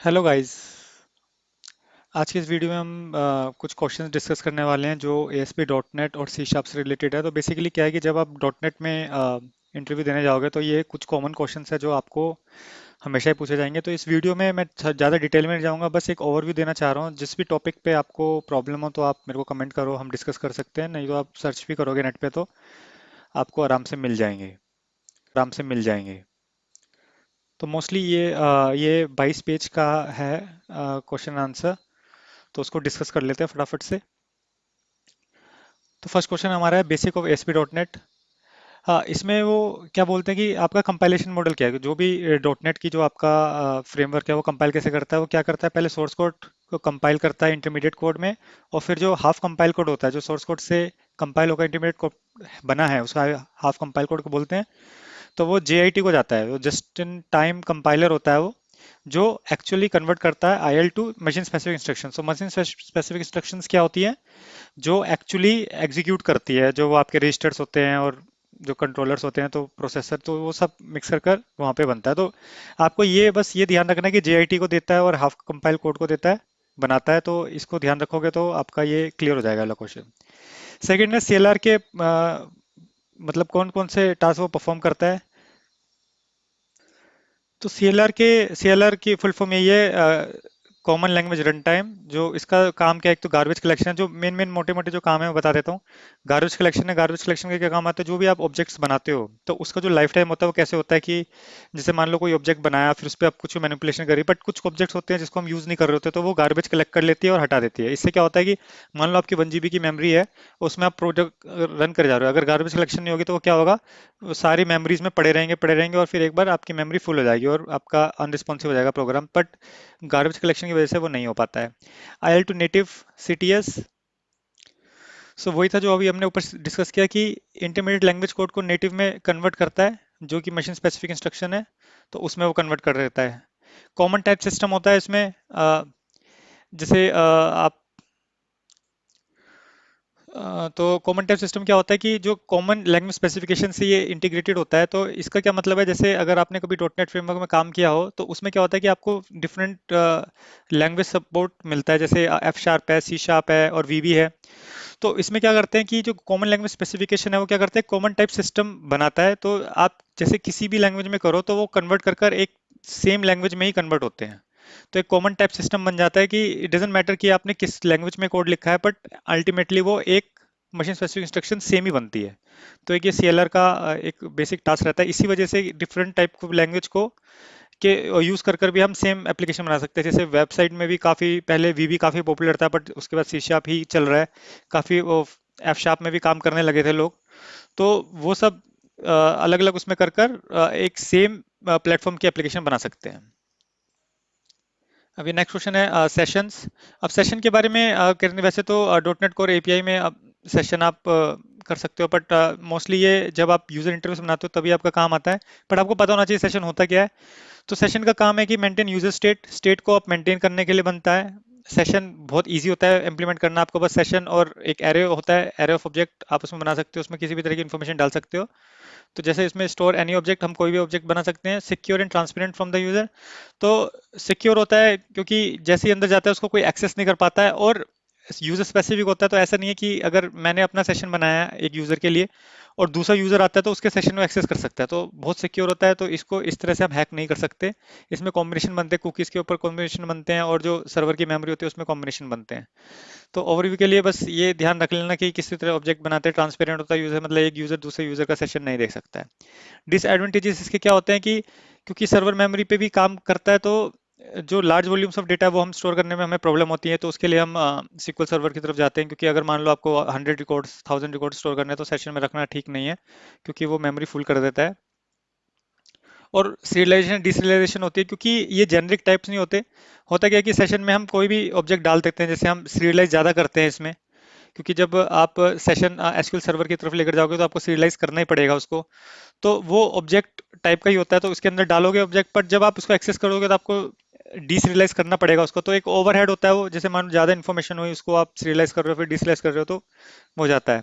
Hello guys. आज की इस वीडियो में हम कुछ क्वेश्चंस डिस्कस करने वाले हैं जो ASP डॉट नेट और सी शार्प से रिलेटेड है। तो बेसिकली क्या है कि जब आप डॉट नेट में इंटरव्यू देने जाओगे तो ये कुछ कॉमन क्वेश्चंस है जो आपको हमेशा ही पूछे जाएंगे। तो इस वीडियो में मैं ज़्यादा डिटेल में नहीं जाऊंगा, बस एक ओवरव्यू देना चाह रहा हूँ। जिस भी टॉपिक पे आपको प्रॉब्लम हो तो आप मेरे को कमेंट करो, हम डिस्कस कर सकते हैं। नहीं तो आप सर्च भी करोगे नेट पे तो आपको आराम से मिल जाएंगे। तो मोस्टली ये 22 पेज का है क्वेश्चन आंसर। तो उसको डिस्कस कर लेते हैं फटाफट से। तो फर्स्ट क्वेश्चन हमारा है basic of SP dot net. हाँ, इसमें वो क्या बोलते हैं कि आपका कंपाइलेशन मॉडल क्या है। जो भी डॉट नेट की जो आपका फ्रेमवर्क है वो कंपाइल कैसे करता है। वो क्या करता है, पहले सोर्स कोड को कंपाइल करता है इंटरमीडिएट कोड में, और फिर जो हाफ कंपाइल कोड होता है जो सोर्स कोड से कंपाइल होकर इंटरमीडिएट कोड बना है उसका हाफ कंपाइल कोड को बोलते हैं। तो वो JIT को जाता है, वो जस्ट इन टाइम कंपाइलर होता है वो, जो एक्चुअली कन्वर्ट करता है IL to machine specific instruction. तो मशीन स्पेसिफिक इंस्ट्रक्शंस क्या होती है, जो एक्चुअली एग्जीक्यूट करती है, जो वो आपके रजिस्टर्स होते हैं और जो कंट्रोलर्स होते हैं तो प्रोसेसर, तो वो सब मिक्स कर कर वहाँ पे बनता है। तो आपको ये बस ये ध्यान रखना है कि JIT को देता है और हाफ कंपाइल कोड को देता है, बनाता है। तो इसको ध्यान रखोगे तो आपका ये क्लियर हो जाएगा अगला क्वेश्चन। सेकंड है CLR के मतलब कौन कौन से टास्क वो परफॉर्म करता है। तो CLR की फुल फॉर्म यही है, कॉमन लैंग्वेज रन टाइम। जो इसका काम क्या है, एक तो गार्बेज कलेक्शन है। जो मेन मेन मोटे मोटे जो काम है मैं बता देता हूँ। गार्बेज कलेक्शन है, गार्बेज कलेक्शन के क्या काम आते हैं, जो भी आप ऑब्जेक्ट्स बनाते हो तो उसका जो लाइफ टाइम होता है वो कैसे होता है कि जैसे मान लो कोई ऑब्जेक्ट बनाया, फिर उस पर आप कुछ मैनिपुलेशन करी, बट कुछ ऑब्जेक्ट्स होते हैं जिसको हम यूज नहीं कर रहे होते, तो वो गार्बेज कलेक्ट कर लेती है और हटा देती है। इससे क्या होता है कि मान लो आपकी 1 GB की मेमोरी है, उसमें आप प्रोजेक्ट रन कर जा रहे हो, अगर गार्बेज कलेक्शन नहीं होगी तो वो क्या होगा, वो सारी मेमोरीज में पड़े रहेंगे और फिर एक बार आपकी मेमोरी फुल हो जाएगी और आपका अनरिस्पॉन्सिव हो जाएगा प्रोग्राम। बट गार्बेज कलेक्शन की वजह से वो नहीं हो पाता है। IL to native CTS। So वही था जो अभी हमने ऊपर डिस्कस किया कि इंटरमीडिएट लैंग्वेज कोड को नेटिव में कन्वर्ट करता है, जो कि मशीन स्पेसिफिक इंस्ट्रक्शन है, तो उसमें वो कन्वर्ट कर देता है। कॉमन टाइप सिस्टम होता है इसमें, जैसे आप तो कॉमन टाइप सिस्टम क्या होता है कि जो कॉमन लैंग्वेज स्पेसिफिकेशन से ये इंटीग्रेटेड होता है। तो इसका क्या मतलब है, जैसे अगर आपने कभी डॉट नेट फ्रेमवर्क में काम किया हो तो उसमें क्या होता है कि आपको डिफरेंट लैंग्वेज सपोर्ट मिलता है, जैसे F# है, C# है और VB है। तो इसमें क्या करते हैं कि जो कॉमन लैंग्वेज स्पेसिफिकेशन है वो क्या करते हैं, कॉमन टाइप सिस्टम बनाता है। तो आप जैसे किसी भी लैंग्वेज में करो तो वो कन्वर्ट कर कर एक सेम लैंग्वेज में ही कन्वर्ट होते हैं। तो एक कॉमन टाइप सिस्टम बन जाता है कि इट डजेंट मैटर कि आपने किस लैंग्वेज में कोड लिखा है, बट अल्टीमेटली वो एक मशीन स्पेसिफिक इंस्ट्रक्शन सेम ही बनती है। तो एक ये CLR का एक बेसिक टास्क रहता है। इसी वजह से डिफरेंट टाइप ऑफ लैंग्वेज को के यूज कर कर भी हम सेम एप्लीकेशन बना सकते हैं। जैसे वेबसाइट में भी काफी पहले VB काफी पॉपुलर था, बट उसके बाद C# ही चल रहा है। काफी वो F# में भी काम करने लगे थे लोग। तो वो सब अलग अलग उसमें कर कर एक सेम प्लेटफॉर्म की एप्लीकेशन बना सकते हैं। अभी नेक्स्ट क्वेश्चन है सेशंस। अब सेशन के बारे में करने, वैसे तो डॉट नेट कोर API में अब सेशन आप कर सकते हो, बट मोस्टली ये जब आप यूजर इंटरफेस बनाते हो तभी आपका काम आता है। बट आपको पता होना चाहिए सेशन होता क्या है। तो सेशन का काम है कि मेंटेन यूजर स्टेट को आप मेंटेन करने के लिए बनता है। सेशन बहुत इजी होता है इम्प्लीमेंट करना। आपको बस सेशन और एक एरे होता है, एरे ऑफ ऑब्जेक्ट आप उसमें बना सकते हो, उसमें किसी भी तरह की इन्फॉर्मेशन डाल सकते हो। तो जैसे इसमें स्टोर एनी ऑब्जेक्ट, हम कोई भी ऑब्जेक्ट बना सकते हैं, secure and transparent from the user. तो सिक्योर होता है क्योंकि जैसे ही अंदर जाता है उसको कोई एक्सेस नहीं कर पाता है, और यूजर स्पेसिफिक होता है। तो ऐसा नहीं है कि अगर मैंने अपना सेशन बनाया है एक यूजर के लिए और दूसरा यूजर आता है तो उसके सेशन में एक्सेस कर सकता है, तो बहुत सिक्योर होता है। तो इसको इस तरह से हम हैक नहीं कर सकते। इसमें कॉम्बिनेशन बनते हैं, कुकीज़ के ऊपर कॉम्बिनेशन बनते हैं और जो सर्वर की मेमोरी होती है उसमें कॉम्बिनेशन बनते हैं। तो ओवरव्यू के लिए बस ये ध्यान रख लेना कि किसी तरह ऑब्जेक्ट बनाते हैं ट्रांसपेरेंट होता है यूजर, मतलब एक यूजर दूसरे यूजर का सेशन नहीं देख सकता है। डिसएडवांटेजेस इसके क्या होते हैं कि क्योंकि सर्वर मेमोरी पे भी काम करता है, तो जो लार्ज वॉल्यूम्स ऑफ डेटा वो हम स्टोर करने में हमें प्रॉब्लम होती है। तो उसके लिए हम SQL सर्वर की तरफ जाते हैं, क्योंकि अगर मान लो आपको 100 रिकॉर्ड्स 1000 रिकॉर्ड्स स्टोर करने हैं तो सेशन में रखना ठीक नहीं है, क्योंकि वो मेमोरी फुल कर देता है। और सीरियलाइजेशन डिसीरियलाइजेशन होती है क्योंकि ये जेनरिक टाइप्स नहीं होते। होता क्या है कि सेशन में हम कोई भी ऑब्जेक्ट डाल देते हैं, जैसे हम सीरियलाइज ज़्यादा करते हैं इसमें, क्योंकि जब आप सेशन SQL सर्वर की तरफ लेकर जाओगे तो आपको सीरियलाइज करना ही पड़ेगा उसको। तो वो ऑब्जेक्ट टाइप का ही होता है, तो उसके अंदर डालोगे ऑब्जेक्ट, पर जब आप उसको एक्सेस करोगे तो आपको डीसीरियलाइज करना पड़ेगा उसको। तो एक ओवरहेड होता है वो, जैसे मान लो ज़्यादा इन्फॉर्मेशन हुई उसको आप सीरियलाइज कर रहे हो फिर डीसीरियलाइज कर रहे हो तो हो जाता है।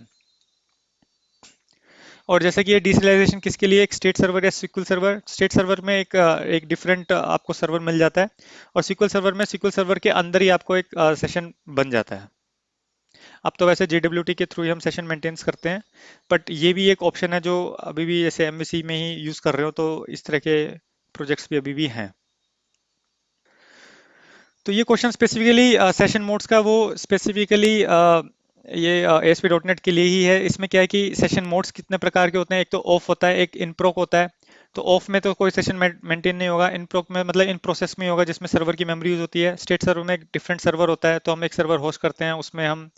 और जैसे कि ये डिसेंट्रलाइजेशन किसके लिए, एक स्टेट सर्वर या SQL सर्वर, स्टेट सर्वर में एक डिफरेंट आपको सर्वर मिल जाता है, और SQL सर्वर में SQL सर्वर के अंदर ही आपको एक सेशन बन जाता है। अब तो वैसे JWT के थ्रू ही हम सेशन मेंटेन्स करते हैं, बट ये भी एक ऑप्शन है जो अभी भी जैसे MVC में ही यूज़ कर रहे हो, तो इस तरह के प्रोजेक्ट्स भी अभी भी हैं। तो ये क्वेश्चन स्पेसिफिकली सेशन मोड्स का, वो स्पेसिफिकली ये ASP.NET के लिए ही है। इसमें क्या है कि सेशन मोड्स कितने प्रकार के होते हैं, एक तो ऑफ होता है, एक इन प्रोक होता है। तो ऑफ में तो कोई सेशन मेंटेन नहीं होगा, इन प्रोक में मतलब इन प्रोसेस में ही होगा, जिसमें सर्वर की मेमोरी यूज होती है। स्टेट सर्वर में एक डिफरेंट सर्वर होता है, तो हम एक सर्वर होस्ट करते हैं, उसमें हम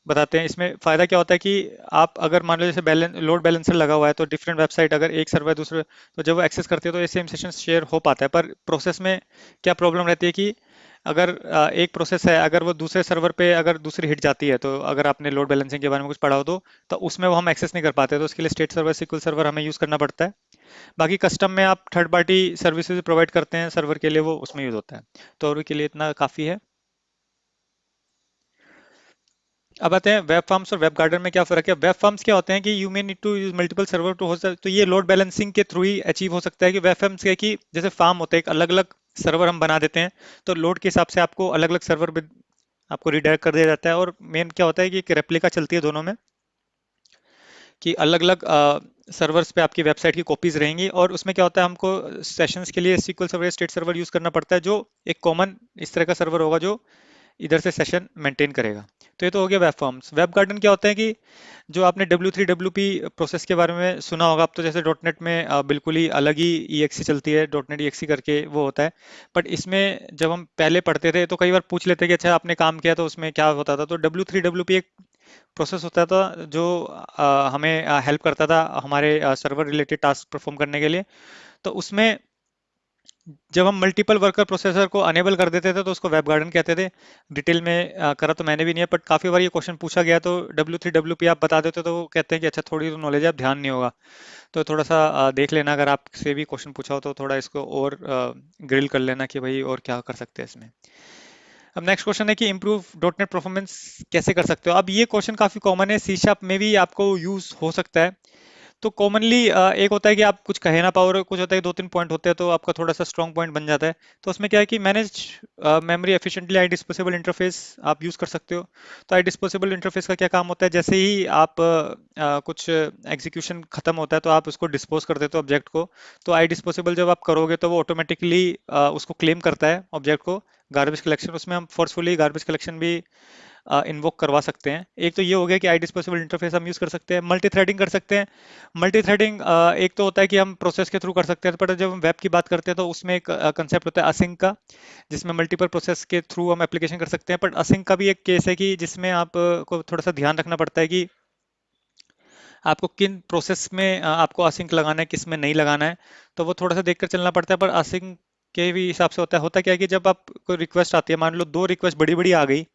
बताते हैं। इसमें फ़ायदा क्या होता है कि आप अगर मान लो जैसे लोड बैलेंसर लगा हुआ है, तो डिफरेंट वेबसाइट अगर एक सर्वर दूसरे, तो जब वो एक्सेस करते हैं तो ये सेम सेशन शेयर हो पाता है। पर प्रोसेस में क्या प्रॉब्लम रहती है कि अगर एक प्रोसेस है, अगर वो दूसरे सर्वर पे अगर दूसरी हिट जाती है, तो अगर आपने लोड बैलेंसिंग के बारे में कुछ पढ़ा हो तो उसमें वो हम एक्सेस नहीं कर पाते, तो उसके लिए स्टेट सर्वर SQL सर्वर हमें यूज़ करना पड़ता है। बाकी कस्टम में आप थर्ड पार्टी सर्विसेज प्रोवाइड करते हैं सर्वर के लिए, वो उसमें यूज़ होता है। तो और के लिए इतना काफ़ी है। अब आते हैं वेब फॉर्म्स और वेब गार्डन में क्या फ़र्क है। वेब फॉर्म्स क्या होते हैं कि you may need to use multiple server to host, तो ये लोड बैलेंसिंग के थ्रू ही अचीव हो सकता है। कि वेब फॉर्म्स क्या है कि जैसे फार्म होते हैं, एक अलग अलग सर्वर हम बना देते हैं, तो लोड के हिसाब से आपको अलग अलग सर्वर आपको रिडायरेक्ट कर दिया जाता है। और मेन क्या होता है कि एक रेप्लिका चलती है दोनों में, कि अलग अलग सर्वर्स पे आपकी वेबसाइट की कॉपीज रहेंगी, और उसमें क्या होता है, हमको सेशंस के लिए SQL सर्वर या स्टेट सर्वर यूज करना पड़ता है, जो एक कॉमन इस तरह का सर्वर होगा जो इधर से सेशन मेंटेन करेगा। तो ये तो हो गया वेब फॉर्म्स। वेब गार्डन क्या होता है कि जो आपने W3WP प्रोसेस के बारे में सुना होगा, अब तो जैसे डॉट नेट में बिल्कुल ही अलग ही EXE चलती है, डॉट नेट EXE करके वो होता है। बट इसमें जब हम पहले पढ़ते थे तो कई बार पूछ लेते कि अच्छा आपने काम किया तो उसमें क्या होता था। तो W3WP एक प्रोसेस होता था जो हमें हेल्प करता था हमारे सर्वर रिलेटेड टास्क परफॉर्म करने के लिए। तो उसमें जब हम मल्टीपल वर्कर प्रोसेसर को अनेबल कर देते थे तो उसको वेब गार्डन कहते थे। डिटेल में करा तो मैंने भी नहीं है, बट काफ़ी बार ये क्वेश्चन पूछा गया, तो W3WP आप बता देते तो वो कहते हैं कि अच्छा थोड़ी तो नॉलेज है, अब ध्यान नहीं होगा। तो थोड़ा सा देख लेना, अगर आपसे भी क्वेश्चन पूछा हो तो थोड़ा इसको और ग्रिल कर लेना कि भाई और क्या कर सकते हैं इसमें। अब नेक्स्ट क्वेश्चन है कि इम्प्रूव डॉट नेट परफॉर्मेंस कैसे कर सकते हो। अब ये क्वेश्चन काफ़ी कॉमन है, सी शार्प में भी आपको यूज़ हो सकता है। तो कॉमनली एक होता है कि आप कुछ कहे ना पाओ, और कुछ होता है कि दो तीन पॉइंट होते हैं तो आपका थोड़ा सा स्ट्रॉन्ग पॉइंट बन जाता है। तो उसमें क्या है कि मैनेज मेमोरी एफिशिएंटली आई डिस्पोजेबल इंटरफेस आप यूज़ कर सकते हो। तो आई डिस्पोजेबल इंटरफेस का क्या काम होता है, जैसे ही आप कुछ एग्जीक्यूशन खत्म होता है तो आप उसको डिस्पोज कर देते हो ऑब्जेक्ट को। तो आई डिस्पोजेबल जब आप करोगे तो वो ऑटोमेटिकली उसको क्लेम करता है ऑब्जेक्ट को गार्बेज कलेक्शन। उसमें हम फोर्सफुली गार्बेज कलेक्शन भी इन्वोक करवा सकते हैं। एक तो ये हो गया कि आई डिस्पोजेबल इंटरफेस हम यूज़ कर सकते हैं। मल्टी थ्रेडिंग कर सकते हैं। मल्टी थ्रेडिंग एक तो होता है कि हम प्रोसेस के थ्रू कर सकते हैं, पर जब हम वेब की बात करते हैं तो उसमें एक कंसेप्ट होता है असिंक का, जिसमें मल्टीपल प्रोसेस के थ्रू हम एप्लीकेशन कर सकते हैं। बट असिंक का भी एक केस है कि जिसमें आप को थोड़ा सा ध्यान रखना पड़ता है कि आपको किन प्रोसेस में आपको असिंक लगाना है, किस में नहीं लगाना है। तो वो थोड़ा सा देखकर चलना पड़ता है। पर असिंक के भी हिसाब से होता क्या है कि जब आप कोई रिक्वेस्ट आती है, मान लो दो रिक्वेस्ट बड़ी बड़ी आ गई,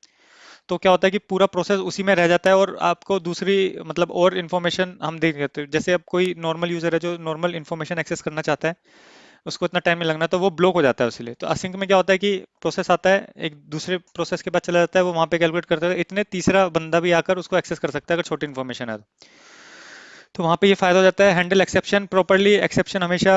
तो क्या होता है कि पूरा प्रोसेस उसी में रह जाता है, और आपको दूसरी मतलब और इन्फॉर्मेशन हम देख लेते हैं। जैसे अब कोई नॉर्मल यूजर है जो नॉर्मल इन्फॉर्मेशन एक्सेस करना चाहता है, उसको इतना टाइम नहीं लगना, तो वो ब्लॉक हो जाता है उसके लिए। तो असिंक में क्या होता है कि प्रोसेस आता है, एक दूसरे प्रोसेस के पास चला जाता है, वो वहाँ पे कैलकुलेट करता है, इतने तीसरा बंदा भी आकर उसको एक्सेस कर सकता है अगर छोटी इन्फॉर्मेशन है तो वहाँ पे ये फायदा हो जाता है। हैंडल एक्सेप्शन प्रॉपरली, एक्सेप्शन हमेशा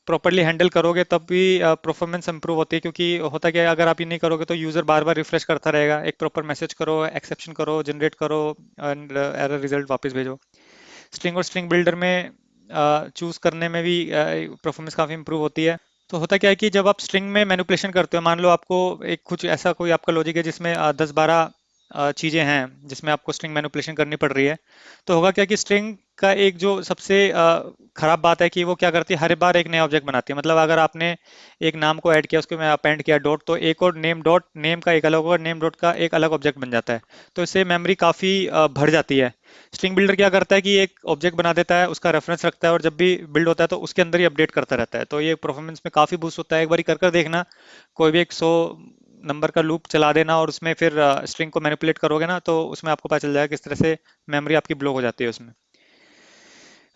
प्रॉपरली हैंडल करोगे तब भी परफॉर्मेंस इंप्रूव होती है। क्योंकि होता क्या है, अगर आप ये नहीं करोगे तो यूजर बार बार रिफ्रेश करता रहेगा। एक प्रॉपर मैसेज करो, एक्सेप्शन करो, जनरेट करो, एंड एरर रिजल्ट वापस भेजो। स्ट्रिंग और स्ट्रिंग बिल्डर में चूज करने में भी परफॉर्मेंस काफ़ी इंप्रूव होती है। तो होता क्या है कि जब आप स्ट्रिंग में मैनिपुलेशन करते हो, मान लो आपको एक कुछ ऐसा कोई आपका लॉजिक है जिसमें 10-12 चीज़ें हैं जिसमें आपको स्ट्रिंग मैनिपुलेशन करनी पड़ रही है। तो होगा क्या कि स्ट्रिंग का एक जो सबसे खराब बात है कि वो क्या करती है, हर बार एक नया ऑब्जेक्ट बनाती है। मतलब अगर आपने एक नाम को ऐड किया, उसको मैं अपेंड किया डॉट, तो एक और नेम डॉट, नेम का एक अलग होगा, नेम डॉट का एक अलग ऑब्जेक्ट बन जाता है। तो इससे मेमोरी काफ़ी भर जाती है। स्ट्रिंग बिल्डर क्या करता है कि एक ऑब्जेक्ट बना देता है, उसका रेफरेंस रखता है, और जब भी बिल्ड होता है तो उसके अंदर ही अपडेट करता रहता है। तो ये परफॉर्मेंस में काफ़ी बूस्ट होता है। एक बार कर कर देखना, कोई भी एक 100 नंबर का लूप चला देना और उसमें फिर स्ट्रिंग को मैनिपुलेट करोगे ना, तो उसमें आपको पता चल जाएगा किस तरह से मेमोरी आपकी ब्लॉक हो जाती है उसमें।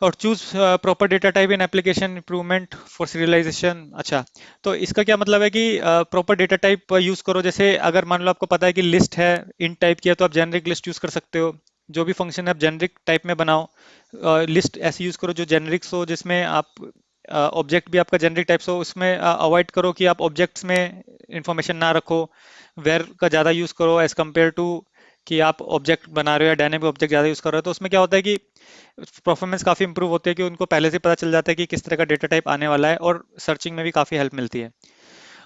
और choose proper data type in application improvement for serialisation. अच्छा, तो इसका क्या मतलब है कि प्रॉपर डेटा टाइप यूज करो। जैसे अगर मान लो आपको पता है कि लिस्ट है, इन टाइप की है, तो आप जेनरिक लिस्ट यूज कर सकते हो। जो भी फंक्शन है आप जेनरिक टाइप में बनाओ। लिस्ट ऐसी यूज करो जो जेनरिक्स हो, जिसमें आप ऑब्जेक्ट भी आपका जेनरिक टाइप्स हो। उसमें अवॉइड करो कि आप ऑब्जेक्ट्स में इंफॉर्मेशन ना रखो। वेर का ज़्यादा यूज़ करो एज कम्पेयर टू कि आप ऑब्जेक्ट बना रहे हो या डायनेमिक ऑब्जेक्ट ज़्यादा यूज़ कर रहे हो। तो उसमें क्या होता है कि परफॉर्मेंस काफ़ी इंप्रूव होती है, कि उनको पहले से पता चल जाता है कि किस तरह का डेटा टाइप आने वाला है, और सर्चिंग में भी काफ़ी हेल्प मिलती है।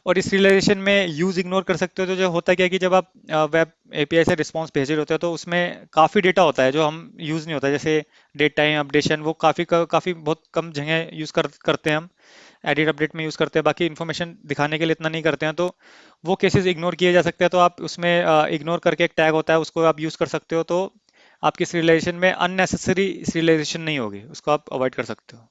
और इस रियलाइजेशन में यूज इग्नोर कर सकते हो। तो जो होता क्या है कि जब आप वेब एपीआई से रिस्पॉन्स भेज रहे होते हो तो उसमें काफ़ी डेटा होता है जो हम यूज़ नहीं होता, जैसे डेट टाइम अपडेशन, वो काफ़ी बहुत कम जगह यूज़ करते हैं हम। एडिट अपडेट में यूज़ करते हैं, बाकी इन्फॉर्मेशन दिखाने के लिए इतना नहीं करते हैं। तो वो केसेस इग्नोर किए जा सकते हैं। तो आप उसमें इग्नोर करके एक टैग होता है, उसको आप यूज़ कर सकते हो। तो आपकी सीरियलाइजेशन में अननेसेसरी सीरियलाइजेशन नहीं होगी, उसको आप अवॉइड कर सकते हो।